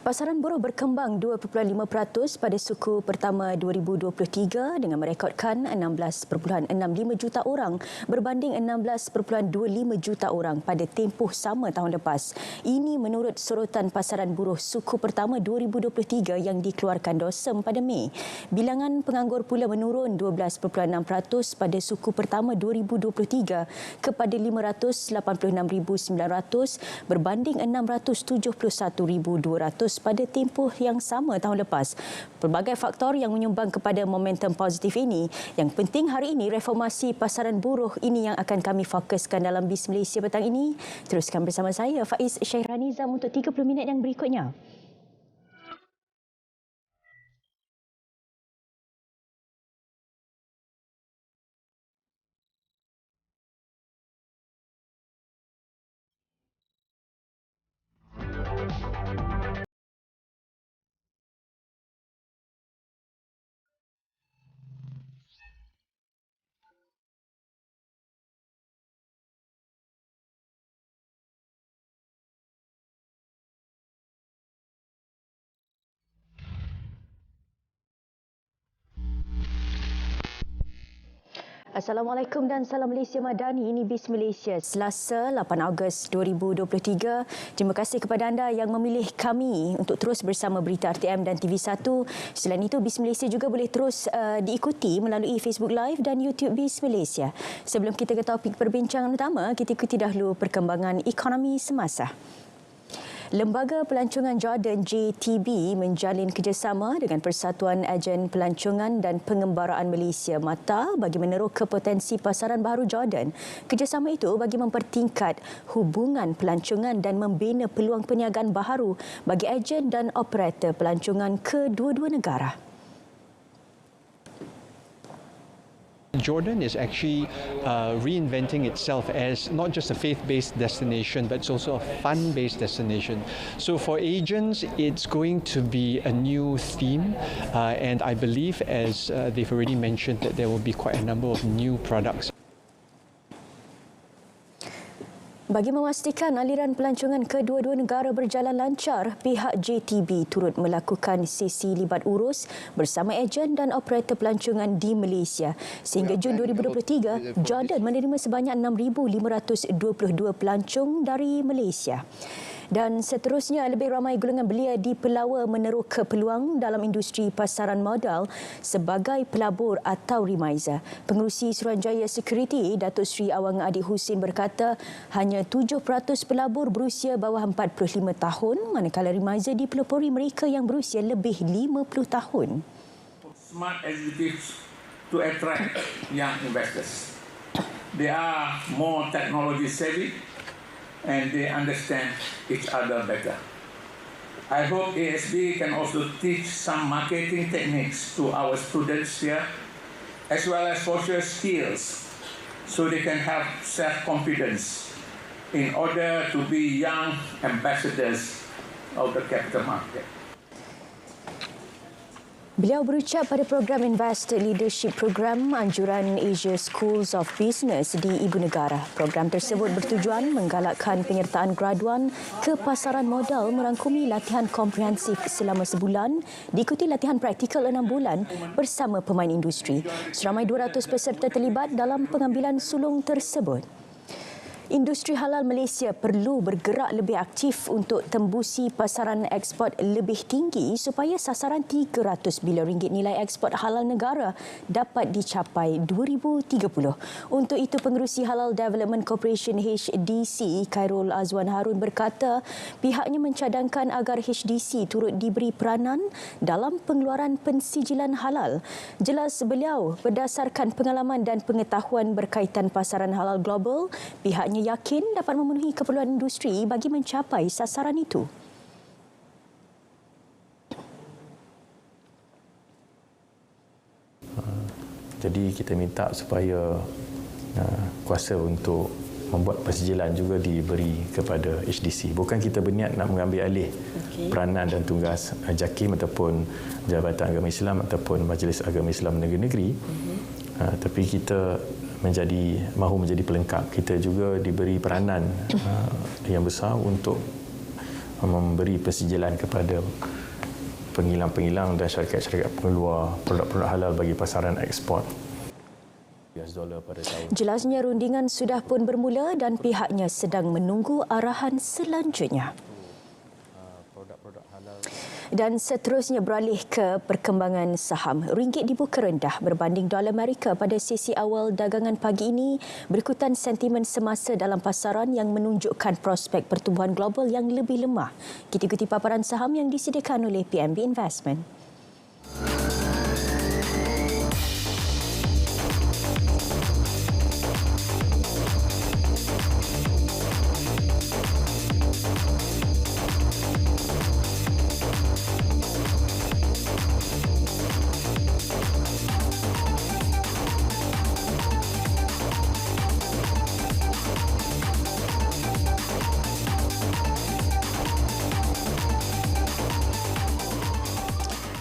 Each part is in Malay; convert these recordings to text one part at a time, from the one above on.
Pasaran buruh berkembang 2.5% pada suku pertama 2023 dengan merekodkan 16.65 juta orang berbanding 16.25 juta orang pada tempoh sama tahun lepas. Ini menurut sorotan pasaran buruh suku pertama 2023 yang dikeluarkan DOSEM pada Mei. Bilangan penganggur pula menurun 12.6% pada suku pertama 2023 kepada 586,900 berbanding 671,200 pada tempoh yang sama tahun lepas. Pelbagai faktor yang menyumbang kepada momentum positif ini. Yang penting hari ini reformasi pasaran buruh ini yang akan kami fokuskan dalam BIS Malaysia petang ini. Teruskan bersama saya Faiz Syahranizam untuk 30 minit yang berikutnya. Assalamualaikum dan salam Malaysia Madani. Ini BIS Malaysia, Selasa 8 Ogos 2023. Terima kasih kepada anda yang memilih kami untuk terus bersama berita RTM dan TV1. Selain itu, BIS Malaysia juga boleh terus diikuti melalui Facebook Live dan YouTube BIS Malaysia. Sebelum kita ke topik perbincangan utama, kita ikuti dahulu perkembangan ekonomi semasa. Lembaga Pelancongan Jordan JTB menjalin kerjasama dengan Persatuan Ejen Pelancongan dan Pengembaraan Malaysia MATA bagi meneroka potensi pasaran baharu Jordan. Kerjasama itu bagi mempertingkat hubungan pelancongan dan membina peluang perniagaan baharu bagi ejen dan operator pelancongan kedua-dua negara. Jordan is actually reinventing itself as not just a faith-based destination, but it's also a fun-based destination. So for agents, it's going to be a new theme, and I believe, as they've already mentioned, that there will be quite a number of new products. Bagi memastikan aliran pelancongan kedua-dua negara berjalan lancar, pihak JTB turut melakukan sesi libat urus bersama ejen dan operator pelancongan di Malaysia. Sehingga Jun 2023, Jordan menerima sebanyak 6,522 pelancong dari Malaysia. Dan seterusnya, lebih ramai golongan belia di Pelawa meneroka peluang dalam industri pasaran modal sebagai pelabur atau remiser. Pengerusi Suruhanjaya Security, Datuk Seri Awang Adik Husin berkata hanya 7% pelabur berusia bawah 45 tahun, manakala remiser dipelopori mereka yang berusia lebih 50 tahun. Smart executives to attract young investors. They are more technology savvy and they understand each other better. I hope ASB can also teach some marketing techniques to our students here, as well as social skills, so they can have self-confidence in order to be young ambassadors of the capital market. Beliau berucap pada program Invest Leadership Program Anjuran Asia Schools of Business di Ibu Negara. Program tersebut bertujuan menggalakkan penyertaan graduan ke pasaran modal merangkumi latihan komprehensif selama sebulan, diikuti latihan praktikal 6 bulan bersama pemain industri. Seramai 200 peserta terlibat dalam pengambilan sulung tersebut. Industri halal Malaysia perlu bergerak lebih aktif untuk tembusi pasaran ekspor lebih tinggi supaya sasaran RM300 bilion nilai ekspor halal negara dapat dicapai 2030. Untuk itu, Pengerusi Halal Development Corporation HDC, Khairul Azwan Harun berkata pihaknya mencadangkan agar HDC turut diberi peranan dalam pengeluaran pensijilan halal. Jelas beliau, berdasarkan pengalaman dan pengetahuan berkaitan pasaran halal global, pihaknya yakin dapat memenuhi keperluan industri bagi mencapai sasaran itu. Jadi kita minta supaya kuasa untuk membuat persijilan juga diberi kepada HDC. Bukan kita berniat nak mengambil alih peranan dan tugas JAKIM ataupun Jabatan Agama Islam ataupun Majlis Agama Islam Negeri-Negeri, tapi kita mahu menjadi pelengkap. Kita juga diberi peranan yang besar untuk memberi persijilan kepada pengilang-pengilang dan syarikat-syarikat pengeluar produk-produk halal bagi pasaran ekspor. $. Pada tahun. Jelasnya rundingan sudah pun bermula dan pihaknya sedang menunggu arahan selanjutnya. Dan seterusnya beralih ke perkembangan saham. Ringgit dibuka rendah berbanding dolar Amerika pada sesi awal dagangan pagi ini berikutan sentimen semasa dalam pasaran yang menunjukkan prospek pertumbuhan global yang lebih lemah. Kita ikuti paparan saham yang disediakan oleh PNB Investment.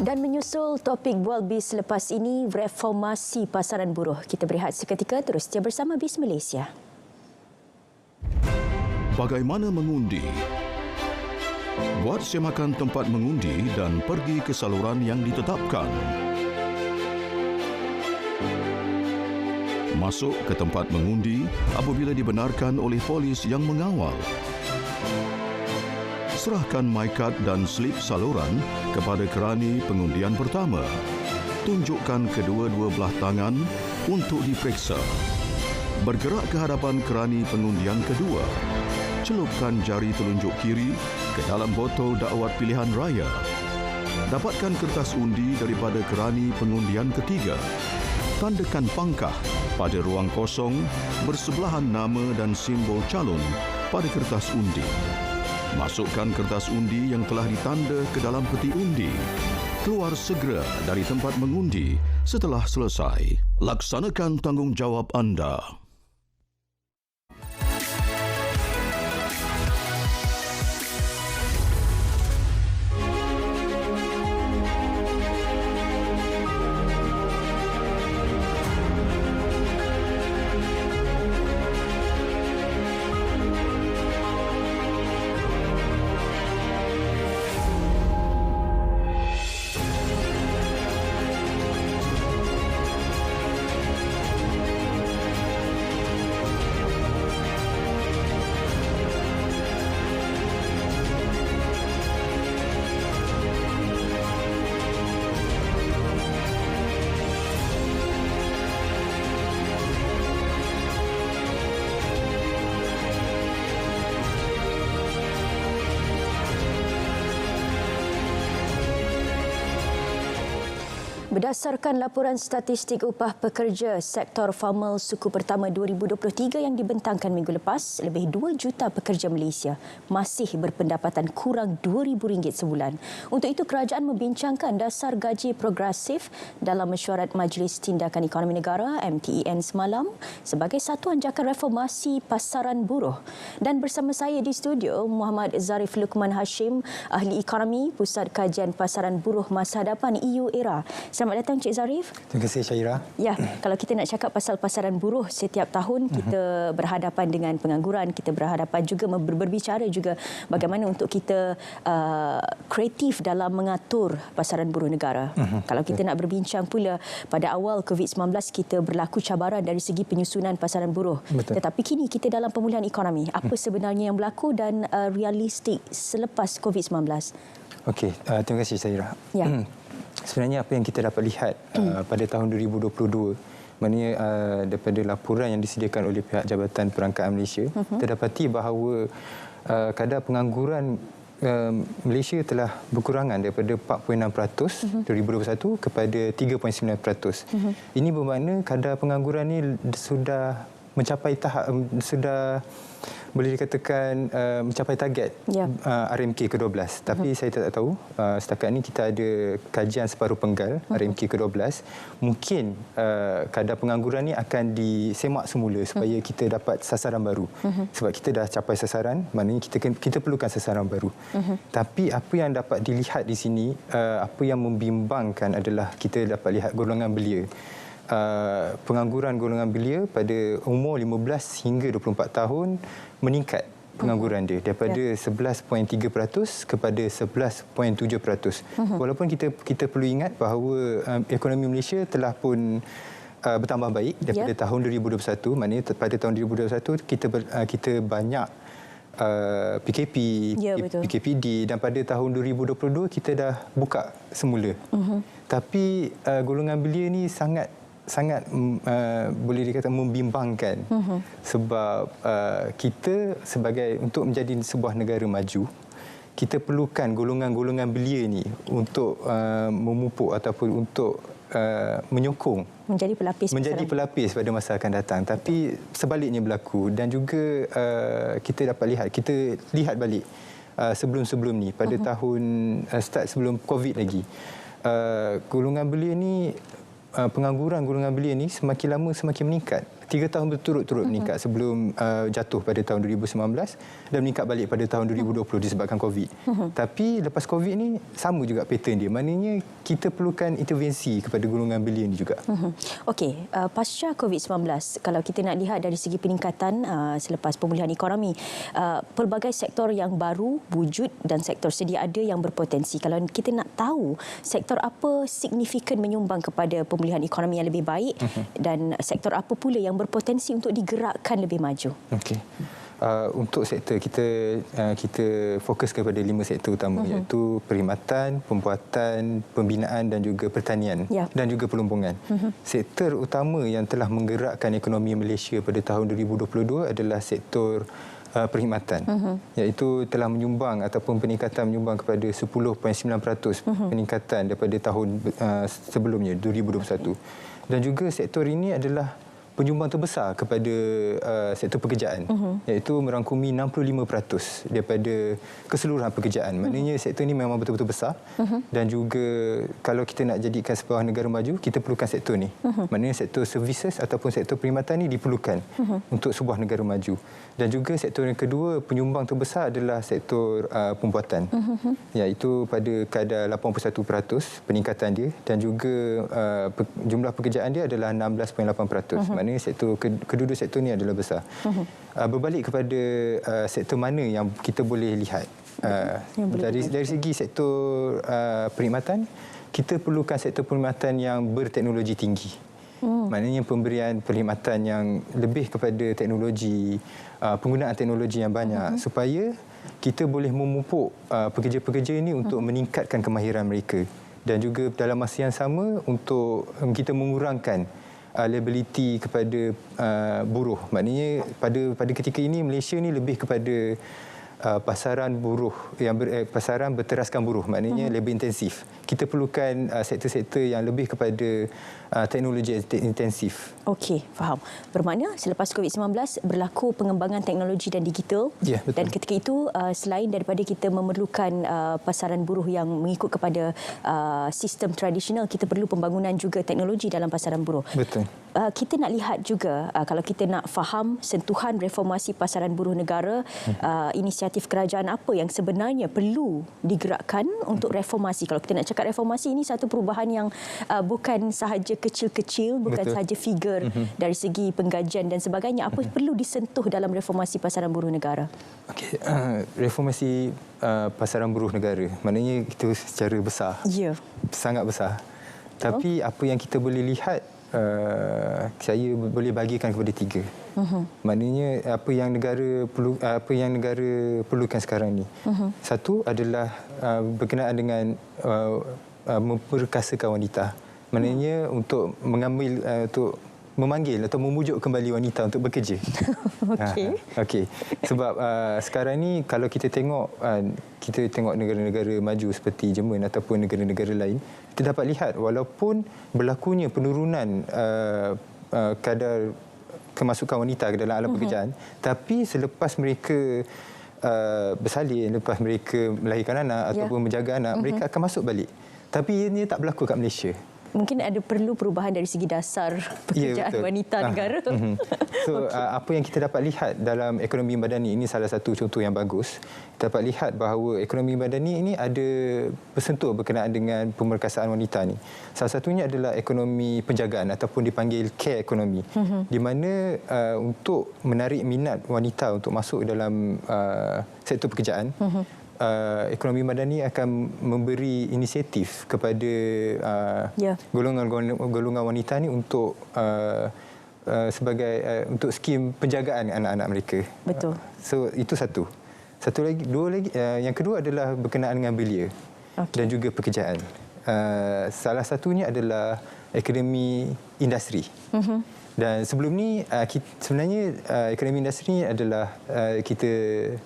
Dan menyusul topik Bual Bis selepas ini, reformasi pasaran buruh. Kita berehat seketika, terus setia bersama Bis Malaysia. Bagaimana mengundi? Buat semakan tempat mengundi dan pergi ke saluran yang ditetapkan. Masuk ke tempat mengundi apabila dibenarkan oleh polis yang mengawal. Serahkan MyCard dan slip saluran kepada kerani pengundian pertama. Tunjukkan kedua-dua belah tangan untuk diperiksa. Bergerak ke hadapan kerani pengundian kedua. Celupkan jari telunjuk kiri ke dalam botol dakwat pilihan raya. Dapatkan kertas undi daripada kerani pengundian ketiga. Tandakan pangkah pada ruang kosong bersebelahan nama dan simbol calon pada kertas undi. Masukkan kertas undi yang telah ditanda ke dalam peti undi. Keluar segera dari tempat mengundi setelah selesai. Laksanakan tanggungjawab anda. Berdasarkan laporan statistik upah pekerja sektor formal suku pertama 2023 yang dibentangkan minggu lepas, lebih 2 juta pekerja Malaysia masih berpendapatan kurang RM2,000 sebulan. Untuk itu, kerajaan membincangkan dasar gaji progresif dalam mesyuarat Majlis Tindakan Ekonomi Negara MTEN semalam sebagai satu anjakan reformasi pasaran buruh. Dan bersama saya di studio, Muhammad Zarif Luqman Hashim, Ahli Ekonomi Pusat Kajian Pasaran Buruh Masa Hadapan EU ERA. Selamat datang Cik Zarif. Terima kasih Syaira. Ya, kalau kita nak cakap pasal pasaran buruh, setiap tahun kita berhadapan dengan pengangguran, kita berhadapan juga berbicara juga bagaimana untuk kita kreatif dalam mengatur pasaran buruh negara. Kalau kita nak berbincang pula, pada awal COVID-19 kita berlaku cabaran dari segi penyusunan pasaran buruh. Betul. Tetapi kini kita dalam pemulihan ekonomi. Apa sebenarnya yang berlaku dan realistik selepas COVID-19? Okey, terima kasih Syaira. Ya. Sebenarnya apa yang kita dapat lihat pada tahun 2022, maknanya daripada laporan yang disediakan oleh pihak Jabatan Perangkaan Malaysia, terdapati bahawa kadar pengangguran Malaysia telah berkurangan daripada 4.6% 2021 kepada 3.9%. Ini bermakna kadar pengangguran ini sudah mencapai tahap, sudah boleh dikatakan mencapai target RMK ke-12. Tapi saya tak tahu, setakat ini kita ada kajian separuh penggal RMK ke-12. Mungkin kadar pengangguran ini akan disemak semula supaya kita dapat sasaran baru. Sebab kita dah capai sasaran, maknanya kita perlukan sasaran baru. Tapi apa yang dapat dilihat di sini, apa yang membimbangkan adalah kita dapat lihat golongan belia. Pengangguran golongan belia pada umur 15 hingga 24 tahun meningkat pengangguran dia daripada 11.3% kepada 11.7%. Walaupun kita perlu ingat bahawa ekonomi Malaysia telah pun bertambah baik daripada tahun 2021, maknanya pada tahun 2021 kita banyak PKP, PKPD, dan pada tahun 2022 kita dah buka semula. Tapi golongan belia ni sangat boleh dikatakan membimbangkan sebab kita sebagai untuk menjadi sebuah negara maju, kita perlukan golongan-golongan belia ni untuk memupuk ataupun untuk menyokong menjadi pelapis pada masa akan datang. Tapi sebaliknya berlaku, dan juga kita lihat balik sebelum-sebelum ni pada tahun start sebelum COVID lagi, golongan belia ni, pengangguran golongan belia ni semakin lama semakin meningkat. 3 tahun berturut-turut meningkat sebelum jatuh pada tahun 2019 dan meningkat balik pada tahun 2020 disebabkan COVID. Tapi lepas COVID ni sama juga pattern dia. Maknanya kita perlukan intervensi kepada golongan belia ni juga. Okey, pasca COVID-19, kalau kita nak lihat dari segi peningkatan selepas pemulihan ekonomi, pelbagai sektor yang baru wujud dan sektor sedia ada yang berpotensi. Kalau kita nak tahu sektor apa signifikan menyumbang kepada pemulihan ekonomi yang lebih baik dan sektor apa pula yang berpotensi untuk digerakkan lebih maju. Okey. Untuk sektor kita fokus kepada 5 sektor utama, iaitu perkhidmatan, pembuatan, pembinaan dan juga pertanian dan juga pelumpungan. Sektor utama yang telah menggerakkan ekonomi Malaysia pada tahun 2022 adalah sektor perkhidmatan, iaitu telah menyumbang ataupun peningkatan menyumbang kepada 10.9% peningkatan daripada tahun sebelumnya 2021. Dan juga sektor ini adalah penyumbang terbesar kepada sektor pekerjaan, iaitu merangkumi 65% daripada keseluruhan pekerjaan. Maknanya sektor ini memang betul-betul besar, dan juga kalau kita nak jadikan sebuah negara maju, kita perlukan sektor ini. Maknanya sektor services ataupun sektor perkhidmatan ini diperlukan untuk sebuah negara maju. Dan juga sektor yang kedua, penyumbang terbesar adalah sektor pembuatan, iaitu pada kadar 81% peningkatan dia, dan juga jumlah pekerjaan dia adalah 16.8%. Maknanya sektor kedua-dua sektor ini adalah besar. Berbalik kepada sektor mana yang kita boleh lihat, dari segi sektor perkhidmatan, kita perlukan sektor perkhidmatan yang berteknologi tinggi. Maknanya pemberian perkhidmatan yang lebih kepada teknologi, penggunaan teknologi yang banyak, supaya kita boleh memupuk pekerja-pekerja ini untuk meningkatkan kemahiran mereka, dan juga dalam masa yang sama untuk kita mengurangkan liability kepada buruh. Maknanya pada ketika ini Malaysia ni lebih kepada pasaran buruh pasaran berteraskan buruh, maknanya lebih intensif. Kita perlukan sektor-sektor yang lebih kepada teknologi intensif. Okey, faham. Bermakna selepas COVID-19 berlaku pengembangan teknologi dan digital, dan ketika itu selain daripada kita memerlukan pasaran buruh yang mengikut kepada sistem tradisional, kita perlu pembangunan juga teknologi dalam pasaran buruh. Betul. Kita nak lihat juga, kalau kita nak faham sentuhan reformasi pasaran buruh negara, inisiatif kerajaan apa yang sebenarnya perlu digerakkan untuk reformasi. Kalau kita nak cakap reformasi, ini satu perubahan yang bukan sahaja kecil-kecil, bukan sahaja figure dari segi penggajian dan sebagainya. Apa perlu disentuh dalam reformasi pasaran buruh negara? Okey, reformasi pasaran buruh negara, maknanya itu secara besar. Sangat besar. Tapi apa yang kita boleh lihat, saya boleh bagikan kepada 3. Maknanya apa yang negara perlukan sekarang ni. Satu adalah berkenaan dengan memperkasakan wanita. Maknanya untuk memanggil atau memujuk kembali wanita untuk bekerja. Okey. Sebab sekarang ni kalau kita tengok negara-negara maju seperti Jerman ataupun negara-negara lain, kita dapat lihat walaupun berlakunya penurunan kadar kemasukan wanita ke dalam alam pekerjaan, tapi selepas mereka bersalin, lepas mereka melahirkan anak ataupun menjaga anak, mereka akan masuk balik. Tapi ini tak berlaku kat Malaysia. mungkin ada perlu perubahan dari segi dasar pekerjaan wanita negara. So, apa yang kita dapat lihat dalam ekonomi madani ini salah satu contoh yang bagus. Kita dapat lihat bahawa ekonomi madani ini ada bersentuh berkenaan dengan pemerkasaan wanita ni. Salah satunya adalah ekonomi penjagaan ataupun dipanggil care ekonomi, di mana untuk menarik minat wanita untuk masuk dalam sektor pekerjaan, ekonomi madani akan memberi inisiatif kepada golongan wanita ni untuk sebagai untuk skim penjagaan anak-anak mereka. Betul. So itu satu. Dua lagi, yang kedua adalah berkenaan dengan belia dan juga pekerjaan. Salah satunya adalah ekonomi industri. Dan sebelum ni sebenarnya ekonomi industri adalah kita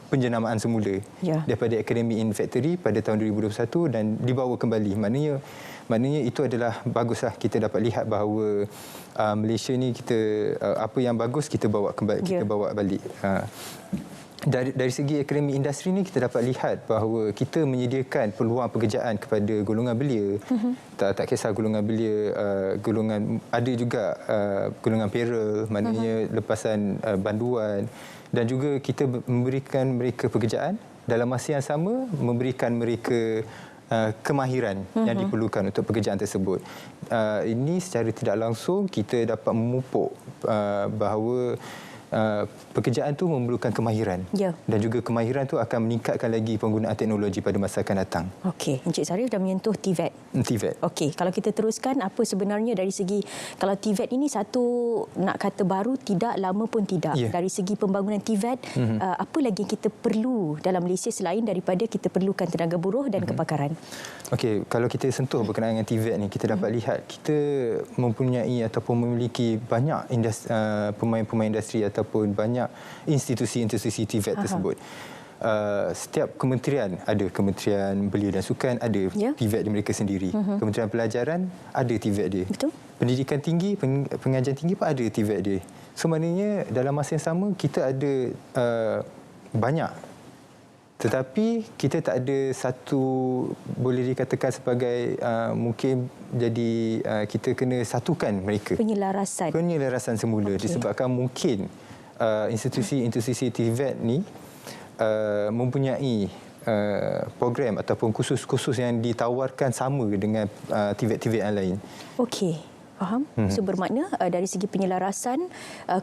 penjenamaan semula daripada ekonomi in factory pada tahun 2021 dan dibawa kembali. Maknanya itu adalah baguslah, kita dapat lihat bahawa Malaysia ni kita apa yang bagus kita bawa kembali, kita bawa balik. Dari segi ekonomi industri ni kita dapat lihat bahawa kita menyediakan peluang pekerjaan kepada golongan belia. Tak kisah golongan belia, golongan ada juga golongan payroll, maknanya lepasan banduan, dan juga kita memberikan mereka pekerjaan dalam masa yang sama memberikan mereka kemahiran yang diperlukan untuk pekerjaan tersebut. Ini secara tidak langsung kita dapat memupuk bahawa pekerjaan tu memerlukan kemahiran, dan juga kemahiran tu akan meningkatkan lagi penggunaan teknologi pada masa akan datang. Okey, Encik Sarif dah menyentuh TVET. Okey, kalau kita teruskan, apa sebenarnya dari segi, kalau TVET ini satu nak kata baru, tidak lama pun tidak. Dari segi pembangunan TVET, apa lagi yang kita perlu dalam Malaysia selain daripada kita perlukan tenaga buruh dan kepakaran? Okey, kalau kita sentuh berkenaan dengan TVET ni, kita dapat lihat kita mempunyai ataupun memiliki banyak pemain-pemain industri ataupun banyak institusi-institusi TVET tersebut. Setiap kementerian ada, Kementerian Belia dan Sukan ada TVET di mereka sendiri. Kementerian Pelajaran ada TVET dia. Betul. Pendidikan tinggi, pengajian tinggi pun ada TVET dia. So maknanya dalam masa yang sama kita ada banyak, tetapi kita tak ada satu, boleh dikatakan sebagai mungkin jadi kita kena satukan mereka. Penyelarasan semula, disebabkan mungkin institusi TVET ni mempunyai program ataupun kursus-kursus yang ditawarkan sama dengan TVET yang lain. Okey, faham. So bermakna dari segi penyelarasan,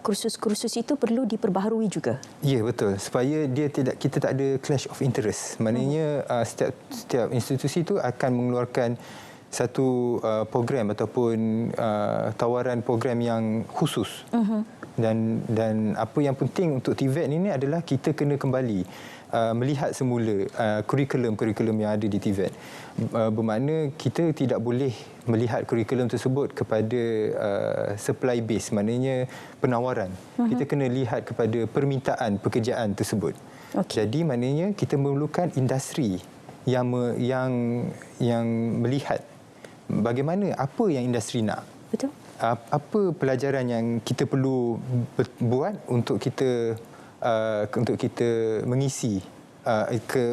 kursus-kursus itu perlu diperbaharui juga. Ya, betul. Supaya kita tak ada clash of interest. Maknanya setiap institusi itu akan mengeluarkan satu program ataupun tawaran program yang khusus. Dan apa yang penting untuk TVET ini adalah kita kena kembali melihat semula kurikulum yang ada di TVET. Bermakna kita tidak boleh melihat kurikulum tersebut kepada supply base, maknanya penawaran. Kita kena lihat kepada permintaan pekerjaan tersebut. Jadi maknanya kita memerlukan industri yang melihat bagaimana, apa yang industri nak. Betul. Apa pelajaran yang kita perlu buat untuk kita mengisi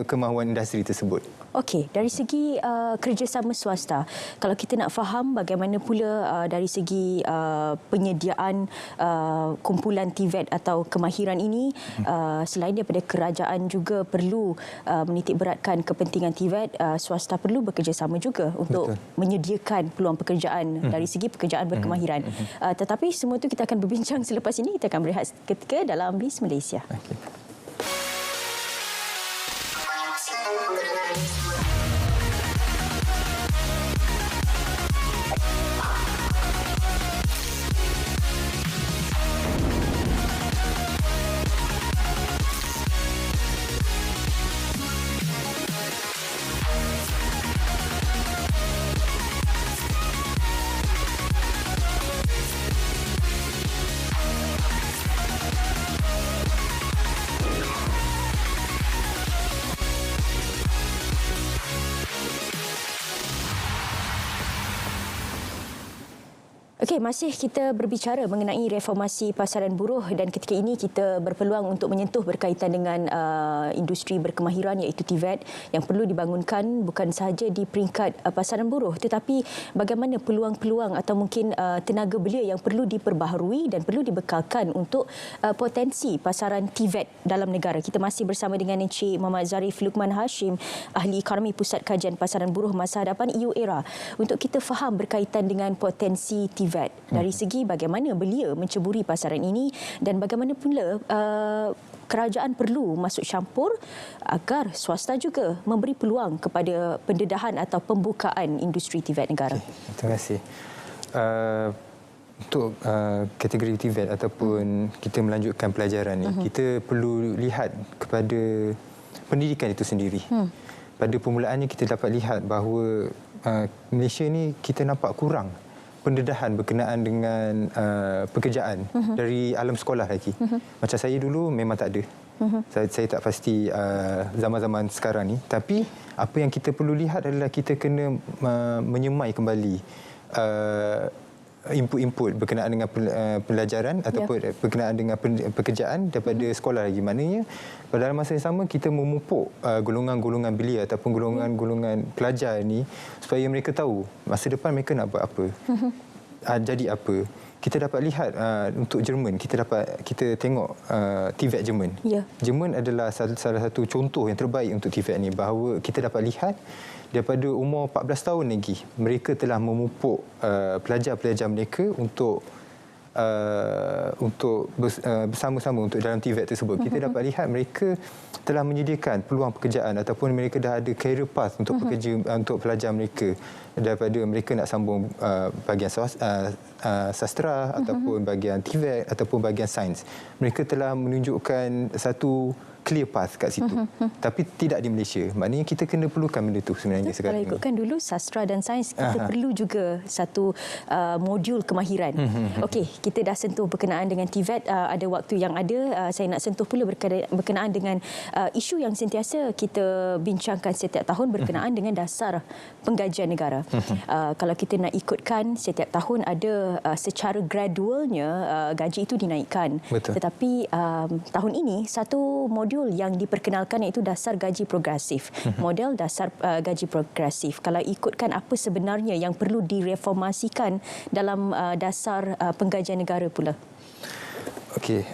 kemahuan industri tersebut. Okey, dari segi kerjasama swasta, kalau kita nak faham bagaimana pula dari segi penyediaan kumpulan TVET atau kemahiran ini, selain daripada kerajaan juga perlu menitik beratkan kepentingan TVET, swasta perlu bekerjasama juga untuk menyediakan peluang pekerjaan dari segi pekerjaan berkemahiran. Tetapi semua itu kita akan berbincang selepas ini. Kita akan berehat ketika dalam BIS Malaysia. Okey, masih kita berbicara mengenai reformasi pasaran buruh dan ketika ini kita berpeluang untuk menyentuh berkaitan dengan industri berkemahiran iaitu TVET yang perlu dibangunkan bukan sahaja di peringkat pasaran buruh tetapi bagaimana peluang-peluang atau mungkin tenaga belia yang perlu diperbaharui dan perlu dibekalkan untuk potensi pasaran TVET dalam negara. Kita masih bersama dengan Encik Muhammad Zarif Luqman Hashim, Ahli Ekonomi Pusat Kajian Pasaran Buruh Masa Hadapan EU-ERA, untuk kita faham berkaitan dengan potensi TVET dari segi bagaimana belia menceburi pasaran ini dan bagaimana pula kerajaan perlu masuk campur agar swasta juga memberi peluang kepada pendedahan atau pembukaan industri TVET negara. Okay, terima kasih. Untuk kategori TVET ataupun kita melanjutkan pelajaran ni, kita perlu lihat kepada pendidikan itu sendiri. Pada permulaannya kita dapat lihat bahawa Malaysia ni kita nampak kurang pendedahan berkenaan dengan pekerjaan dari alam sekolah lagi. Macam saya dulu memang tak ada. Saya tak pasti zaman-zaman sekarang ni. Tapi apa yang kita perlu lihat adalah kita kena menyemai kembali input-input berkenaan dengan pelajaran ataupun berkenaan dengan pekerjaan daripada sekolah lagi. Maknanya pada masa yang sama kita memupuk golongan-golongan belia ataupun golongan-golongan pelajar ni supaya mereka tahu masa depan mereka nak buat apa. Jadi apa. Kita dapat lihat untuk Jerman, kita tengok TVET Jerman. Jerman adalah salah satu contoh yang terbaik untuk TVET ni, bahawa kita dapat lihat daripada umur 14 tahun lagi mereka telah memupuk pelajar-pelajar mereka untuk bersama-sama untuk dalam TVET tersebut. Kita dapat lihat mereka telah menyediakan peluang pekerjaan ataupun mereka dah ada career path untuk untuk pelajar mereka, daripada mereka nak sambung bahagian sastra ataupun bahagian TVET ataupun bahagian sains. Mereka telah menunjukkan satu clear path kat situ. Tapi tidak di Malaysia. Maknanya kita kena perlukan benda itu sebenarnya sekarang ini. Kalau ikutkan dulu sastra dan sains, kita perlu juga satu modul kemahiran. Okey, kita dah sentuh berkenaan dengan TVET. Ada waktu yang ada, saya nak sentuh pula berkenaan dengan isu yang sentiasa kita bincangkan setiap tahun berkenaan dengan dasar penggajian negara. Kalau kita nak ikutkan, setiap tahun ada secara gradualnya gaji itu dinaikkan. Betul. Tetapi tahun ini satu modul yang diperkenalkan iaitu dasar gaji progresif. Model dasar gaji progresif. Kalau ikutkan apa sebenarnya yang perlu direformasikan dalam dasar penggajian negara pula? Okey,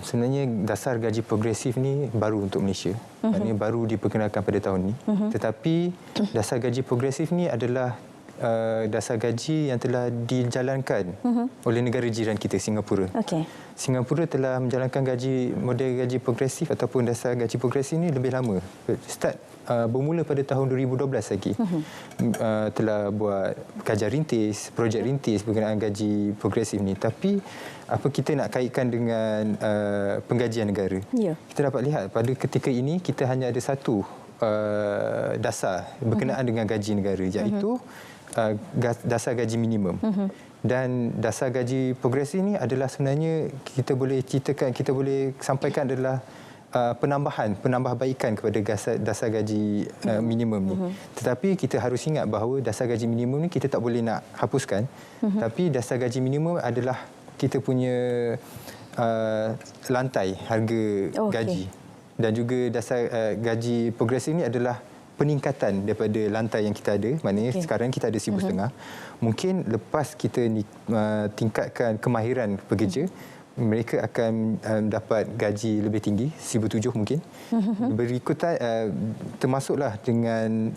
sebenarnya dasar gaji progresif ni baru untuk Malaysia. Maknanya baru diperkenalkan pada tahun ni. Tetapi dasar gaji progresif ni adalah dasar gaji yang telah dijalankan oleh negara jiran kita, Singapura. Singapura telah menjalankan model gaji progresif ataupun dasar gaji progresif ini lebih lama. Bermula pada tahun 2012 lagi. Telah buat kajian rintis, projek rintis berkenaan gaji progresif ni. Tapi apa kita nak kaitkan dengan penggajian negara? Kita dapat lihat pada ketika ini kita hanya ada satu dasar berkenaan dengan gaji negara, iaitu dasar gaji minimum. Dan dasar gaji progresif ini adalah sebenarnya kita boleh sampaikan adalah penambahbaikan kepada dasar gaji minimum ni. Tetapi kita harus ingat bahawa dasar gaji minimum ni kita tak boleh nak hapuskan. Tapi dasar gaji minimum adalah kita punya lantai harga gaji. Dan juga dasar gaji progresif ini adalah peningkatan daripada lantai yang kita ada. Maknanya sekarang kita ada 1,500. Mungkin lepas kita tingkatkan kemahiran pekerja, mereka akan dapat gaji lebih tinggi, 1,700 mungkin. Berikutan termasuklah dengan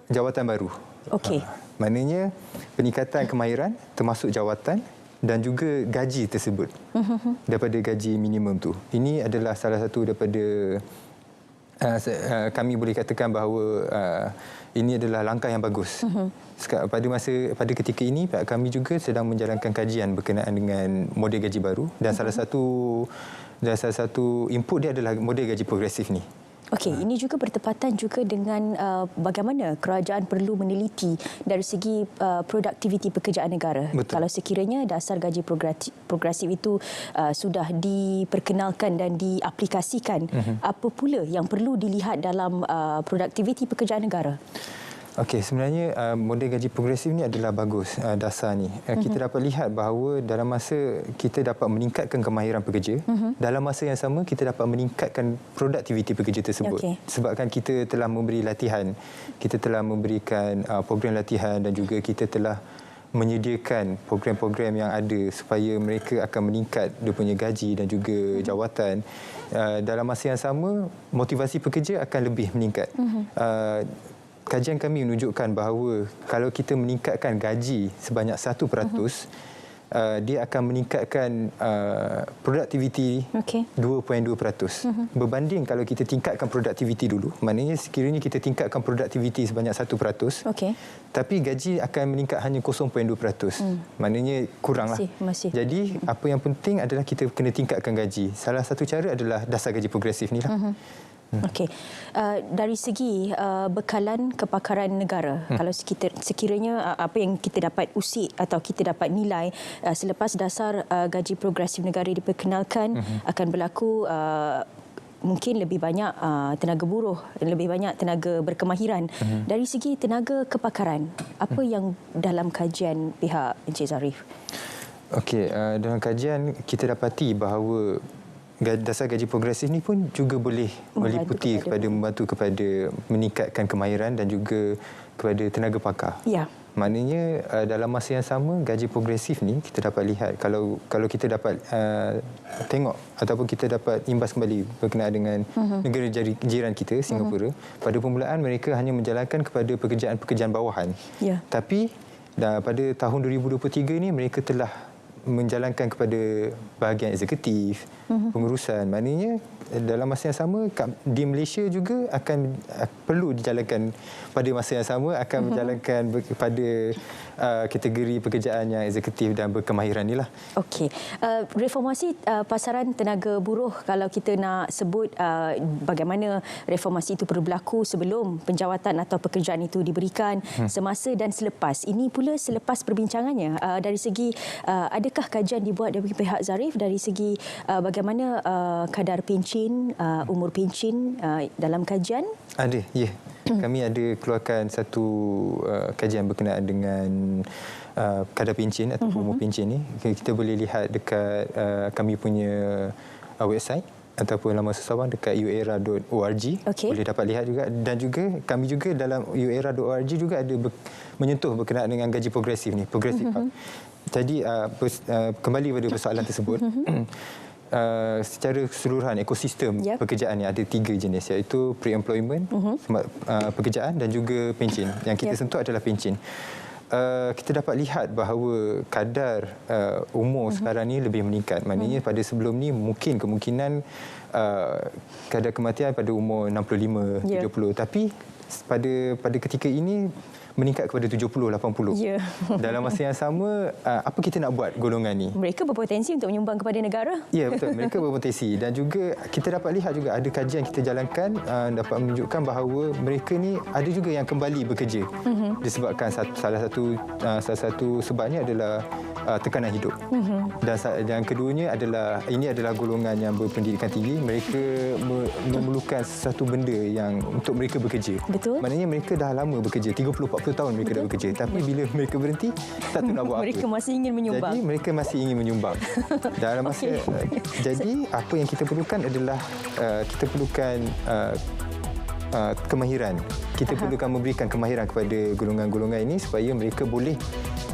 jawatan baru. Maknanya peningkatan kemahiran termasuk jawatan dan juga gaji tersebut daripada gaji minimum tu. Ini adalah salah satu daripada kami boleh katakan bahawa ini adalah langkah yang bagus. Pada ketika ini kami juga sedang menjalankan kajian berkenaan dengan model gaji baru dan salah satu input dia adalah model gaji progresif ni. Okey, ini juga bertepatan juga dengan bagaimana kerajaan perlu meneliti dari segi produktiviti pekerjaan negara. Betul. Kalau sekiranya dasar gaji progresif itu sudah diperkenalkan dan diaplikasikan, apa pula yang perlu dilihat dalam produktiviti pekerjaan negara? Okey, sebenarnya model gaji progresif ni adalah bagus dasar ni. Kita dapat lihat bahawa dalam masa kita dapat meningkatkan kemahiran pekerja, dalam masa yang sama kita dapat meningkatkan produktiviti pekerja tersebut. Okey. Sebabkan kita telah memberi latihan, kita telah memberikan program latihan dan juga kita telah menyediakan program-program yang ada supaya mereka akan meningkat dia punya gaji dan juga jawatan. Dalam masa yang sama, motivasi pekerja akan lebih meningkat. Kajian kami menunjukkan bahawa kalau kita meningkatkan gaji sebanyak 1%, dia akan meningkatkan produktiviti 2.2%. Berbanding kalau kita tingkatkan produktiviti dulu, maknanya sekiranya kita tingkatkan produktiviti sebanyak 1%, tapi gaji akan meningkat hanya 0.2%. Maknanya kuranglah. Masih. Jadi apa yang penting adalah kita kena tingkatkan gaji. Salah satu cara adalah dasar gaji progresif ni lah. Okey, dari segi bekalan kepakaran negara, kalau sekiranya apa yang kita dapat usik atau kita dapat nilai selepas dasar gaji progresif negara diperkenalkan, akan berlaku mungkin lebih banyak tenaga buruh, lebih banyak tenaga berkemahiran. Dari segi tenaga kepakaran, apa yang dalam kajian pihak Encik Zarif? Okey, dalam kajian kita dapati bahawa dasar gaji progresif ni pun juga boleh meliputi membantu kepada meningkatkan kemahiran dan juga kepada tenaga pakar. Ya. Maknanya dalam masa yang sama gaji progresif ni kita dapat lihat kalau kita dapat tengok ataupun kita dapat imbas kembali berkenaan dengan negara jiran kita Singapura, pada permulaan mereka hanya menjalankan kepada pekerjaan-pekerjaan bawahan. Ya. Tapi pada tahun 2023 ni mereka telah menjalankan kepada bahagian eksekutif, pengurusan. Maknanya dalam masa yang sama di Malaysia juga akan perlu dijalankan pada masa yang sama akan menjalankan pada kategori pekerjaan yang eksekutif dan berkemahiran inilah. Okey. Reformasi pasaran tenaga buruh, kalau kita nak sebut bagaimana reformasi itu perlu berlaku sebelum penjawatan atau pekerjaan itu diberikan, semasa dan selepas. Ini pula selepas perbincangannya. Dari segi adakah kajian dibuat dari pihak Zarif dari segi bagaimana kadar pencen, umur pencen dalam kajian? Ada, ya. Kami ada keluarkan satu kajian berkenaan dengan kadar pencen atau umur pencen ni. Kita boleh lihat dekat kami punya website ataupun laman sesawan dekat uera.org. Boleh dapat lihat juga. Dan juga kami juga dalam uera.org juga ada menyentuh berkenaan dengan gaji progresif ni, progresif. Jadi kembali pada persoalan tersebut. Secara keseluruhan ekosistem pekerjaan ni ada 3 jenis, iaitu pre-employment, pekerjaan dan juga pencen. Yang kita sentuh adalah pencen. Kita dapat lihat bahawa kadar umur sekarang ni lebih meningkat. Maknanya pada sebelum ni mungkin kemungkinan kadar kematian pada umur 65, 70. Tapi pada ketika ini meningkat kepada 70-80. Dalam masa yang sama, apa kita nak buat golongan ni? Mereka berpotensi untuk menyumbang kepada negara. Ya, betul. Mereka berpotensi. Dan juga kita dapat lihat juga ada kajian kita jalankan dapat menunjukkan bahawa mereka ni ada juga yang kembali bekerja. Disebabkan salah satu sebabnya adalah tekanan hidup. Dan yang keduanya adalah ini adalah golongan yang berpendidikan tinggi. Mereka memerlukan sesuatu benda yang untuk mereka bekerja. Betul. Maknanya mereka dah lama bekerja, 30-40 tahun mereka dah bekerja. Tapi bila mereka berhenti, tak tahu nak buat apa. Mereka masih ingin menyumbang. Jadi mereka masih ingin menyumbang. Dalam masa jadi apa yang kita perlukan adalah kita perlukan kemahiran. Kita perlukan memberikan kemahiran kepada golongan-golongan ini supaya mereka boleh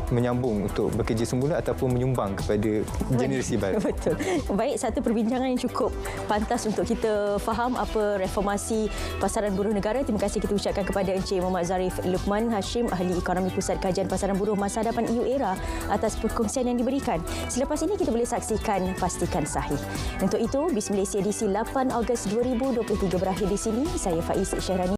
menyambung untuk bekerja semula ataupun menyumbang kepada generasi baru. Betul. Baik, satu perbincangan yang cukup pantas untuk kita faham apa reformasi pasaran buruh negara. Terima kasih kita ucapkan kepada Encik Muhammad Zarif Luqman Hashim, Ahli Ekonomi Pusat Kajian Pasaran Buruh Masa Hadapan UERA atas perkongsian yang diberikan. Selepas ini kita boleh saksikan Pastikan Sahih. Untuk itu, Bis Malaysia edisi 8 Ogos 2023 berakhir di sini. Saya Faiz Syahrani